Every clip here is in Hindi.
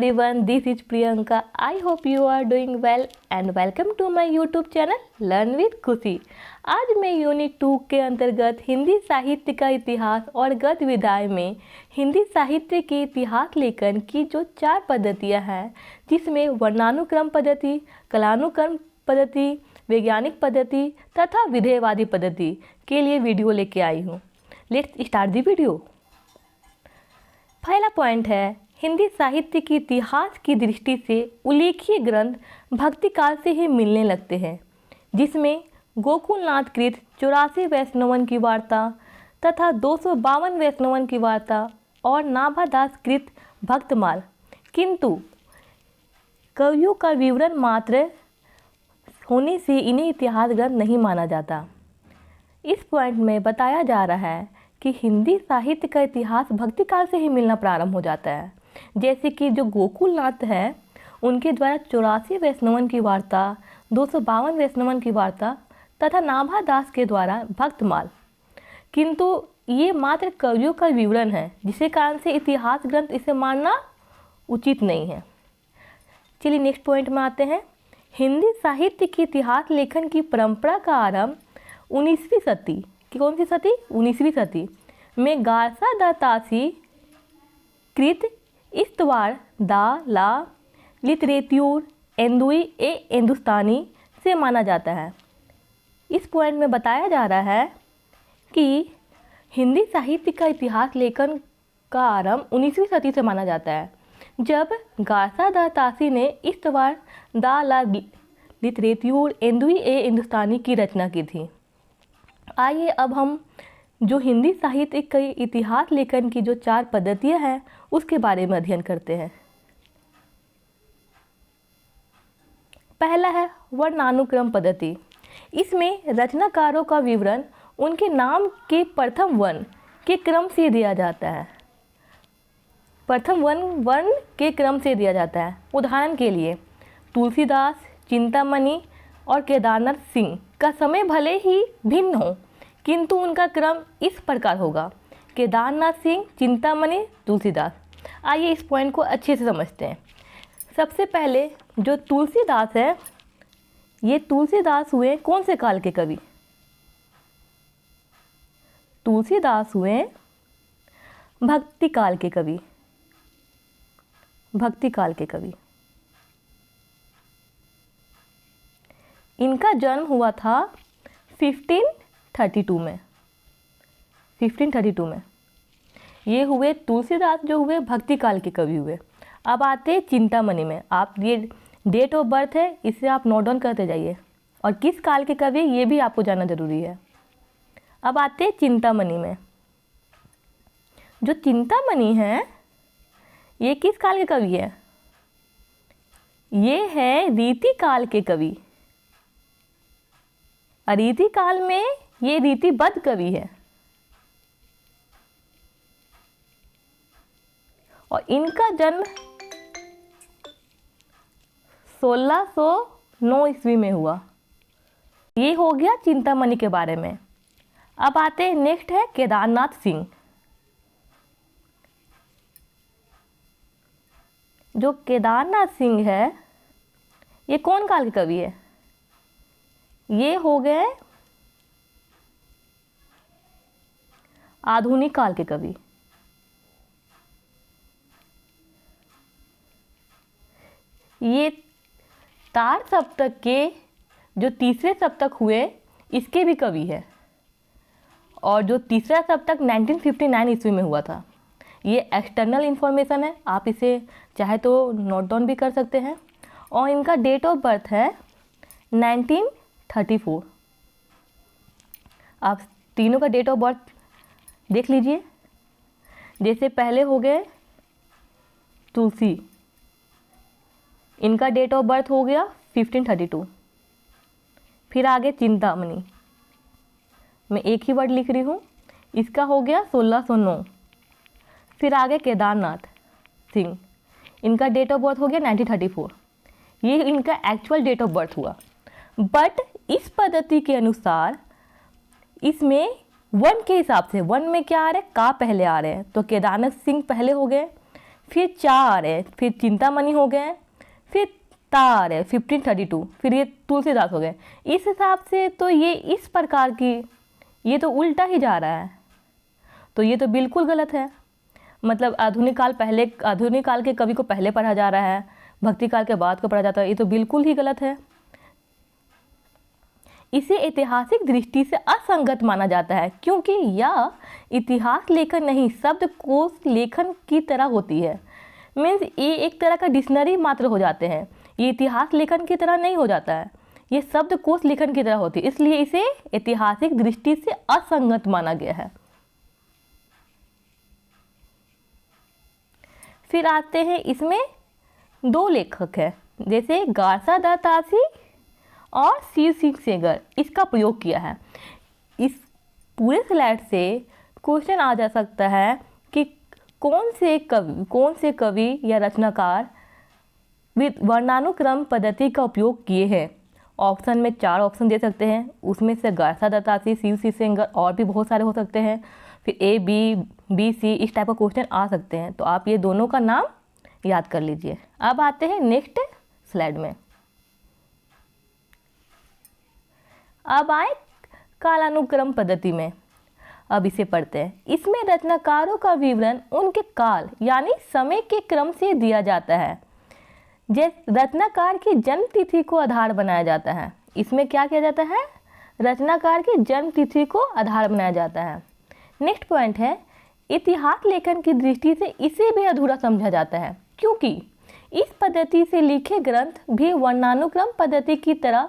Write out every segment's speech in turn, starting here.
everyone, this is Priyanka. I hope you are doing well and welcome to my YouTube channel Learn with खुशी। आज मैं यूनिट 2 के अंतर्गत हिंदी साहित्य का इतिहास और गद्य विधाय में हिंदी साहित्य के इतिहास लेखन की जो 4 पद्धतियाँ हैं, जिसमें वर्णानुक्रम पद्धति, कालानुक्रम पद्धति, वैज्ञानिक पद्धति तथा विधेयवादी पद्धति के लिए वीडियो लेके आई हूँ। Let's start the video. पहला पॉइंट है, हिंदी साहित्य के इतिहास की दृष्टि से उल्लेखीय ग्रंथ भक्ति काल से ही मिलने लगते हैं, जिसमें गोकुलनाथ कृत 84 वैष्णवन की वार्ता तथा 252 वैष्णवन की वार्ता और नाभादास कृत भक्तमाल, किंतु कवियों का विवरण मात्र होने से इन्हें इतिहास ग्रंथ नहीं माना जाता। इस पॉइंट में बताया जा रहा है कि हिंदी साहित्य का इतिहास भक्ति काल से ही मिलना प्रारंभ हो जाता है। जैसे कि जो गोकुलनाथ है, उनके द्वारा 84 वैष्णवन की वार्ता, 252 वैष्णवन की वार्ता तथा नाभादास के द्वारा भक्तमाल, किंतु ये मात्र कवियों का विवरण है, जिसके कारण से इतिहास ग्रंथ इसे मानना उचित नहीं है। चलिए नेक्स्ट पॉइंट में आते हैं। हिंदी साहित्य के इतिहास लेखन की परंपरा का आरंभ 19वीं सदी की, कौन सी सदी? 19वीं सदी में गारसा दा तासी कृत इस्तवार दा ला लिटरेट्यूर एंदुई ए हिंदुस्तानी से माना जाता है। इस पॉइंट में बताया जा रहा है कि हिंदी साहित्य का इतिहास लेखन का आरंभ 19वीं सदी से माना जाता है, जब गारसा दा तासी ने इस्तवार दा ला लिटरेट्यूर एंदुई ए हिंदुस्तानी की रचना की थी। आइए अब हम जो हिंदी साहित्य के इतिहास लेखन की जो 4 पद्धतियाँ हैं, उसके बारे में अध्ययन करते हैं। पहला है वर्णानुक्रम पद्धति। इसमें रचनाकारों का विवरण उनके नाम के प्रथम वर्ण के क्रम से दिया जाता है। प्रथम वर्ण के क्रम से दिया जाता है। उदाहरण के लिए तुलसीदास, चिंतामणि और केदारनाथ सिंह का समय भले ही भिन्न हो, किंतु उनका क्रम इस प्रकार होगा: केदारनाथ सिंह, चिंतामणि, तुलसीदास। आइए इस पॉइंट को अच्छे से समझते हैं। सबसे पहले जो तुलसीदास है, ये तुलसीदास हुए कौन से काल के कवि? तुलसीदास हुए भक्ति काल के कवि। भक्ति काल के कवि। इनका जन्म हुआ था 1532 में। 1532 में ये हुए तुलसीदास, जो हुए भक्ति काल के कवि हुए। अब आते हैं चिंतामणि में। आप ये डेट ऑफ बर्थ है, इसे आप नोट डाउन करते जाइए, और किस काल के कवि ये भी आपको जानना जरूरी है। अब आते हैं चिंतामणि में। जो चिंतामणि है, ये किस काल के कवि है? ये है रीति काल के कवि। रीति काल में ये रीतिबद्ध कवि है, और इनका जन्म 1609 ईस्वी में हुआ। ये हो गया चिंतामणि के बारे में। अब आते हैं, नेक्स्ट है केदारनाथ सिंह। जो केदारनाथ सिंह है, ये कौन काल के कवि है? ये हो गए आधुनिक काल के कवि। ये तार सप्तक के जो तीसरे सप्तक हुए, इसके भी कवि है, और जो तीसरा सप्तक 1959 ईस्वी में हुआ था। ये एक्सटर्नल इंफॉर्मेशन है, आप इसे चाहे तो नोट डाउन भी कर सकते हैं। और इनका डेट ऑफ बर्थ है 1934। आप तीनों का डेट ऑफ बर्थ देख लीजिए। जैसे पहले हो गए तुलसी, इनका डेट ऑफ बर्थ हो गया 1532। फिर आगे चिंतामणि, मैं एक ही वर्ड लिख रही हूँ, इसका हो गया 1609। फिर आगे केदारनाथ सिंह, इनका डेट ऑफ बर्थ हो गया 1934। ये इनका एक्चुअल डेट ऑफ बर्थ हुआ। बट इस पद्धति के अनुसार इसमें वन के हिसाब से, वन में क्या आ रहे हैं? का पहले आ रहे हैं, तो केदारनाथ सिंह पहले हो गए, फिर 4 है, फिर चिंतामणि हो गए, फिर तार है 1532, फिर ये तुलसीदास हो गए। इस हिसाब से तो ये इस प्रकार की, ये तो उल्टा ही जा रहा है, तो ये तो बिल्कुल गलत है। मतलब आधुनिक काल के कवि को पहले पढ़ा जा रहा है, भक्ति काल के बाद को पढ़ा जाता है, ये तो बिल्कुल ही गलत है। इसे ऐतिहासिक दृष्टि से असंगत माना जाता है, क्योंकि यह इतिहास लेखन नहीं, शब्दकोश लेखन की तरह होती है। मीन्स ये एक तरह का डिक्शनरी मात्र हो जाते हैं, ये इतिहास लेखन की तरह नहीं हो जाता है, ये शब्दकोश लेखन की तरह होती है, इसलिए इसे ऐतिहासिक दृष्टि से असंगत माना गया है। फिर आते हैं, इसमें 2 लेखक हैं, जैसे गारसा दत्तासी और शिव सिंह सेंगर, इसका प्रयोग किया है। इस पूरे स्लाइड से क्वेश्चन आ जा सकता है कि कौन से कवि या रचनाकार वर्णानुक्रम पद्धति का उपयोग किए हैं। ऑप्शन में 4 ऑप्शन दे सकते हैं, उसमें से गारसा दत्तासी, शिव सिंह सेंगर और भी बहुत सारे हो सकते हैं। फिर A, B, C इस टाइप का क्वेश्चन आ सकते हैं, तो आप ये दोनों का नाम याद कर लीजिए। अब आते हैं नेक्स्ट स्लाइड में। अब आए कालानुक्रम पद्धति में, अब इसे पढ़ते हैं। इसमें रचनाकारों का विवरण उनके काल यानी समय के क्रम से दिया जाता है, जैसे रचनाकार की जन्म तिथि को आधार बनाया जाता है। इसमें क्या किया जाता है, रचनाकार की जन्म तिथि को आधार बनाया जाता है। नेक्स्ट पॉइंट है, इतिहास लेखन की दृष्टि से इसे भी अधूरा समझा जाता है, क्योंकि इस पद्धति से लिखे ग्रंथ भी वर्णानुक्रम पद्धति की तरह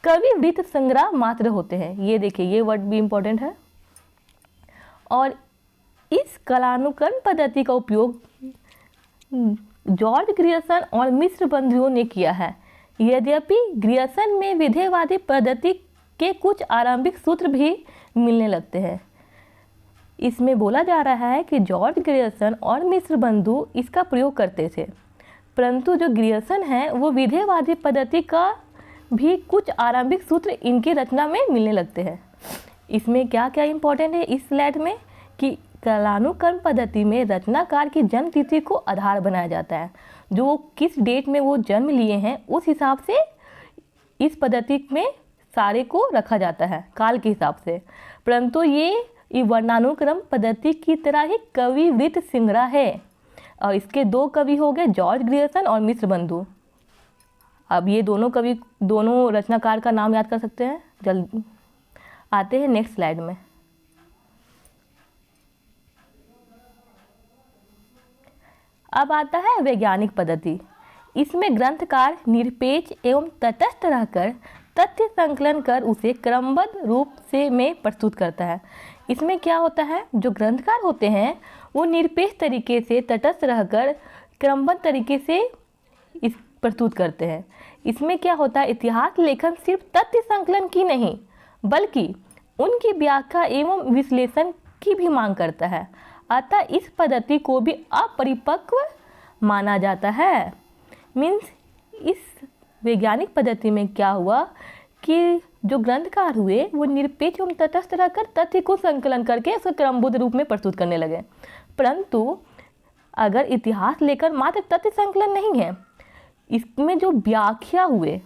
कवि वृत्त संग्रह मात्र होते हैं। ये देखिए, ये वर्ड भी इम्पोर्टेंट है। और इस कालानुक्रम पद्धति का उपयोग जॉर्ज ग्रियर्सन और मिश्र बंधुओं ने किया है। यद्यपि ग्रियर्सन में विधेयवादी पद्धति के कुछ आरंभिक सूत्र भी मिलने लगते हैं। इसमें बोला जा रहा है कि जॉर्ज ग्रियर्सन और मिश्र बंधु इसका प्रयोग करते थे, परंतु जो ग्रियर्सन है वो विधेयवादी पद्धति का भी कुछ आरंभिक सूत्र इनकी रचना में मिलने लगते हैं। इसमें क्या क्या इम्पोर्टेंट है इस स्लाइड में कि कालानुक्रम पद्धति में रचनाकार की जन्म तिथि को आधार बनाया जाता है, जो किस डेट में वो जन्म लिए हैं उस हिसाब से इस पद्धति में सारे को रखा जाता है काल के हिसाब से। परंतु ये वर्णानुक्रम पद्धति की तरह ही कवि वृत्त संग्रह है, और इसके 2 कवि हो गए, जॉर्ज ग्रियर्सन और मिश्र बंधु। अब ये दोनों रचनाकार का नाम याद कर सकते हैं। जल्दी आते हैं नेक्स्ट स्लाइड में। अब आता है वैज्ञानिक पद्धति। इसमें ग्रंथकार निरपेक्ष एवं तटस्थ रहकर तथ्य संकलन कर उसे क्रमबद्ध रूप से में प्रस्तुत करता है। इसमें क्या होता है, जो ग्रंथकार होते हैं वो निरपेक्ष तरीके से तटस्थ रहकर क्रमबद्ध तरीके से इस प्रस्तुत करते हैं। इसमें क्या होता है, इतिहास लेखन सिर्फ तथ्य संकलन की नहीं बल्कि उनकी व्याख्या एवं विश्लेषण की भी मांग करता है। अतः इस पद्धति को भी अपरिपक्व माना जाता है। मीन्स इस वैज्ञानिक पद्धति में क्या हुआ कि जो ग्रंथकार हुए वो निरपेक्ष एवं तटस्थ रहकर तथ्य को संकलन करके उसको क्रमबद्ध रूप में प्रस्तुत करने लगे। परंतु अगर इतिहास लेकर मात्र तथ्य संकलन नहीं है, इसमें जो व्याख्या हुए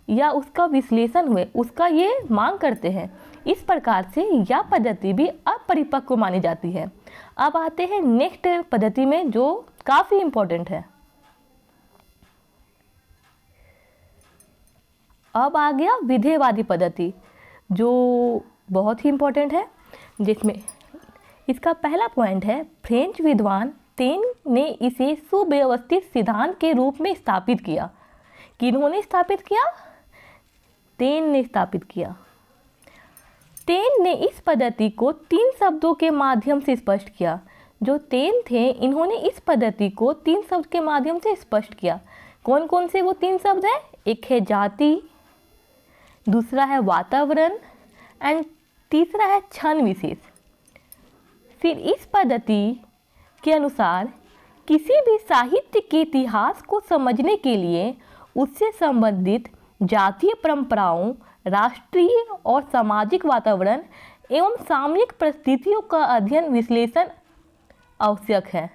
या उसका विश्लेषण हुए उसका ये मांग करते हैं। इस प्रकार से यह पद्धति भी अपरिपक्व मानी जाती है। अब आते हैं नेक्स्ट पद्धति में जो काफ़ी इम्पोर्टेंट है। अब आ गया विधेयवादी पद्धति, जो बहुत ही इम्पोर्टेंट है, जिसमें इसका पहला पॉइंट है, फ्रेंच विद्वान तेन ने इसे सुव्यवस्थित सिद्धांत के रूप में स्थापित किया। किन्होंने स्थापित किया? तेन ने स्थापित किया। तेन ने इस पद्धति को 3 शब्दों के माध्यम से स्पष्ट किया। जो तेन थे इन्होंने इस पद्धति को 3 शब्द के माध्यम से स्पष्ट किया। कौन कौन से वो 3 शब्द हैं? एक है जाति, दूसरा है वातावरण एंड तीसरा है क्षण विशेष। फिर इस पद्धति के अनुसार किसी भी साहित्य के इतिहास को समझने के लिए उससे संबंधित जातीय परंपराओं, राष्ट्रीय और सामाजिक वातावरण एवं सामयिक परिस्थितियों का अध्ययन विश्लेषण आवश्यक है।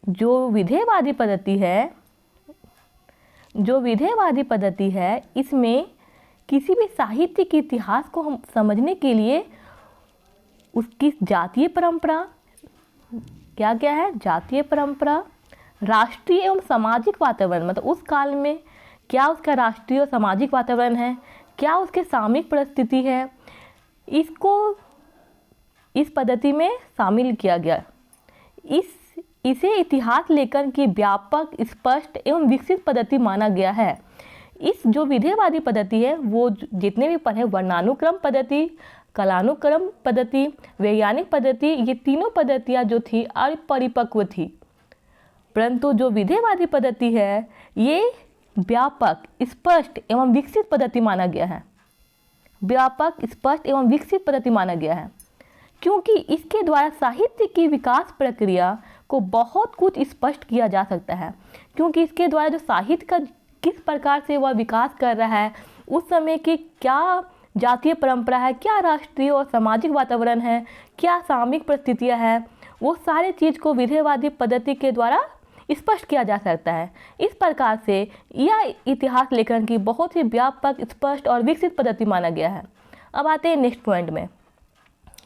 जो विधेयवादी पद्धति है इसमें किसी भी साहित्य के इतिहास को हम समझने के लिए उसकी जातीय परंपरा, क्या क्या है, जातीय परंपरा, राष्ट्रीय एवं सामाजिक वातावरण, मतलब उस काल में क्या उसका राष्ट्रीय और सामाजिक वातावरण है, क्या उसके सामयिक परिस्थिति है, इसको इस पद्धति में शामिल किया गया। इसे इतिहास लेखन की व्यापक, स्पष्ट एवं विकसित पद्धति माना गया है। इस जो विधेयवादी पद्धति है वो जितने भी पढ़े, वर्णानुक्रम पद्धति, कालानुक्रम पद्धति, वैज्ञानिक पद्धति, ये तीनों पद्धतियाँ जो थी अपरिपक्व थी, परंतु जो विधेयवादी पद्धति है ये व्यापक, स्पष्ट एवं विकसित पद्धति माना गया है। व्यापक, स्पष्ट एवं विकसित पद्धति माना गया है क्योंकि इसके द्वारा साहित्य की विकास प्रक्रिया को बहुत कुछ स्पष्ट किया जा सकता है, क्योंकि इसके द्वारा जो साहित्य का किस प्रकार से वह विकास कर रहा है, उस समय की क्या जातीय परंपरा है, क्या राष्ट्रीय और सामाजिक वातावरण है, क्या सामयिक परिस्थितियाँ हैं, वो सारे चीज़ को विधेयवादी पद्धति के द्वारा स्पष्ट किया जा सकता है। इस प्रकार से यह इतिहास लेखन की बहुत ही व्यापक, स्पष्ट और विकसित पद्धति माना गया है। अब आते हैं नेक्स्ट पॉइंट में।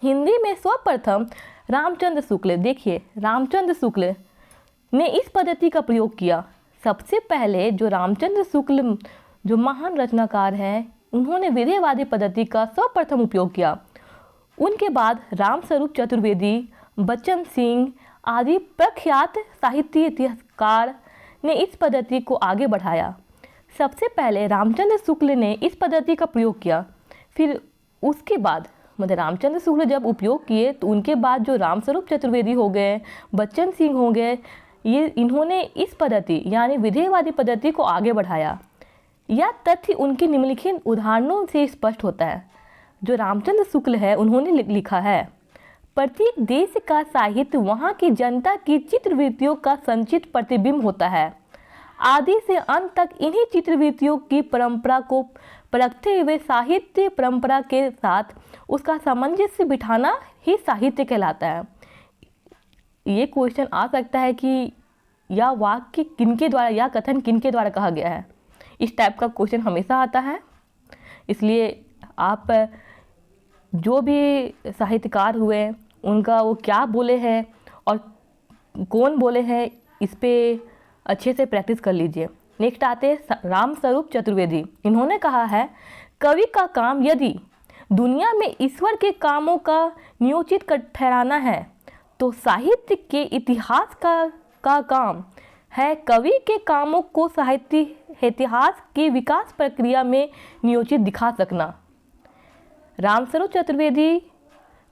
हिंदी में सर्वप्रथम रामचंद्र शुक्ल, देखिए रामचंद्र शुक्ल ने इस पद्धति का प्रयोग किया। सबसे पहले जो रामचंद्र शुक्ल जो महान रचनाकार हैं, उन्होंने विधेयवादी पद्धति का सर्वप्रथम उपयोग किया। उनके बाद रामस्वरूप चतुर्वेदी, बच्चन सिंह आदि प्रख्यात साहित्य इतिहासकार ने इस पद्धति को आगे बढ़ाया। सबसे पहले रामचंद्र शुक्ल ने इस पद्धति का प्रयोग किया, फिर उसके बाद मतलब रामचंद्र शुक्ल जब उपयोग किए तो उनके बाद जो रामस्वरूप चतुर्वेदी हो गए, बच्चन सिंह हो गए, ये इन्होंने इस पद्धति यानी विधेयवादी पद्धति को आगे बढ़ाया। यह तथ्य उनके निम्नलिखित उदाहरणों से स्पष्ट होता है। जो रामचंद्र शुक्ल है उन्होंने लिखा है, प्रत्येक देश का साहित्य वहाँ की जनता की चित्रवृत्तियों का संचित प्रतिबिंब होता है। आदि से अंत तक इन्हीं चित्रवृत्तियों की परंपरा को परखते हुए साहित्य परंपरा के साथ उसका सामंजस्य बिठाना ही साहित्य कहलाता है। ये क्वेश्चन आ सकता है कि यह वाक्य किनके द्वारा, यह कथन किनके द्वारा कहा गया है। इस टाइप का क्वेश्चन हमेशा आता है, इसलिए आप जो भी साहित्यकार हुए उनका वो क्या बोले हैं और कौन बोले हैं, इस पे अच्छे से प्रैक्टिस कर लीजिए। नेक्स्ट आते हैं रामस्वरूप चतुर्वेदी। इन्होंने कहा है, कवि का काम यदि दुनिया में ईश्वर के कामों का नियोजित कर ठहराना है तो साहित्य के इतिहास का काम है कवि के कामों को साहित्य इतिहास की विकास प्रक्रिया में नियोजित दिखा सकना। रामस्वरूप चतुर्वेदी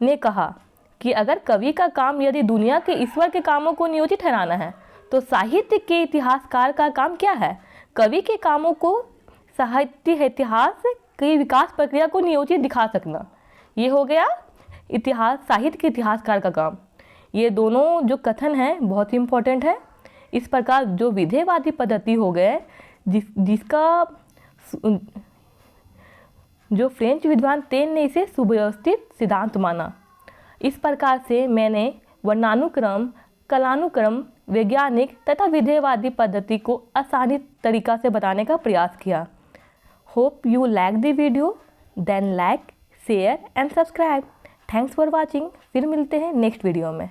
ने कहा कि अगर कवि का काम यदि दुनिया के ईश्वर के कामों को नियोजित ठहराना है तो साहित्य के इतिहासकार का काम क्या है, कवि के कामों को साहित्य इतिहास की विकास प्रक्रिया को नियोजित दिखा सकना। ये हो गया इतिहास, साहित्य के इतिहासकार का काम। ये दोनों जो कथन हैं बहुत ही इम्पोर्टेंट है। इस प्रकार जो विधेयवादी पद्धति हो गए, जिसका जो फ्रेंच विद्वान टेन ने इसे सुव्यवस्थित सिद्धांत माना। इस प्रकार से मैंने वर्णानुक्रम, कालानुक्रम, वैज्ञानिक तथा विधेयवादी पद्धति को आसानी तरीका से बताने का प्रयास किया। Hope you like the video, then like, share and subscribe. Thanks for watching. फिर मिलते हैं नेक्स्ट वीडियो में।